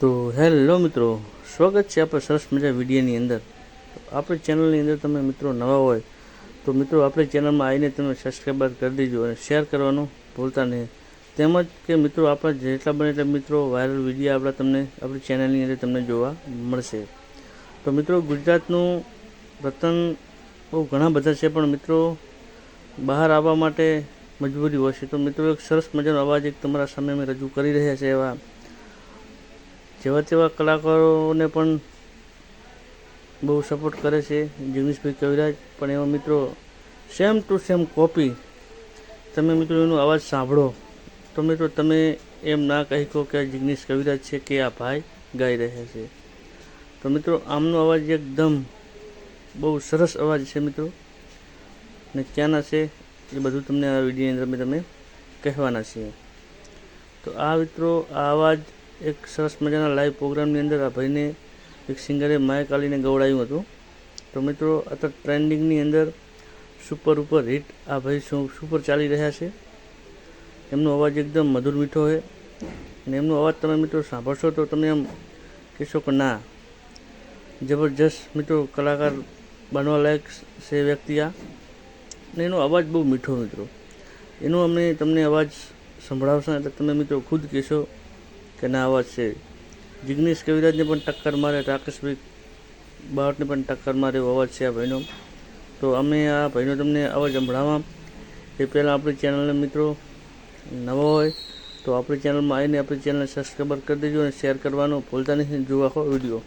તો હેલો મિત્રો, સ્વાગત છે આપણે સરસ મજા વિડીયોની અંદર। આપણી ચેનલની અંદર તમે મિત્રો નવા હોય તો મિત્રો આપણી ચેનલમાં આવીને તમે સબસ્ક્રાઈબર કરી દેજો અને શેર કરવાનું ભૂલતા નહીં। તેમજ કે મિત્રો આપણા જેટલા બને એટલા મિત્રો વાયરલ વિડીયો આપણી ચેનલની અંદર તમને જોવા મળશે। તો મિત્રો ગુજરાતનું રતન બહુ ઘણા બધા છે, પણ મિત્રો બહાર આવવા માટે મજબૂરી હોય છે। તો મિત્રો એક સરસ મજાનો અવાજ એક તમારા સામે અમે રજૂ કરી રહ્યા છે। એવા જેવા તેવા કલાકારોને પણ બહુ સપોર્ટ કરે છે જિગ્નેશભાઈ કવિરાજ, પણ એવા મિત્રો સેમ ટુ સેમ કોપી તમે મિત્રો એનો અવાજ સાંભળો તો મિત્રો તમે એમ ના કહી કહો કે આ જિગ્નેશ કવિરાજ છે કે આ ભાઈ ગાઈ રહ્યા છે। તો મિત્રો આમનો અવાજ એકદમ બહુ સરસ અવાજ છે મિત્રો, ને ક્યાંના છે એ બધું તમને આ વિડીયોની અંદર તમે કહેવાના છીએ। તો આ મિત્રો આ અવાજ એક સરસ મજાના લાઈવ પ્રોગ્રામની અંદર આ ભાઈને એક સિંગરે માઇક આલીને ગવડાવ્યું હતું। તો મિત્રો અત્યારે ટ્રેન્ડિંગની અંદર સુપર ઉપર હિટ આ ભાઈ સુપર ચાલી રહ્યા છે। એમનો અવાજ એકદમ મધુર મીઠો છે, અને એમનો અવાજ તમે મિત્રો સાંભળશો તો તમે એમ કહેશો કે ના જબરજસ્ત મિત્રો કલાકાર બનવા લાયક છે વ્યક્તિ આ, ને એનો અવાજ બહુ મીઠો મિત્રો, એનો અમે તમને અવાજ સંભળાવશો એટલે તમે મિત્રો ખુદ કહેશો કે ના અવાજ છે। જિગ્નેશ કવિરાજને પણ ટક્કર મારે, રાકેશભાઈ બાવટને પણ ટક્કર મારે એવો અવાજ છે આ ભાઈનો। તો અમે આ ભાઈનો તમને અવાજ સંભળાવવા એ પહેલાં આપણી ચેનલને મિત્રો નવો હોય તો આપણી ચેનલમાં આવીને આપણી ચેનલને સબસ્ક્રાઈબર કરી દેજો અને શેર કરવાનું ભૂલતા નહીં। જોવા આખો વિડીયો।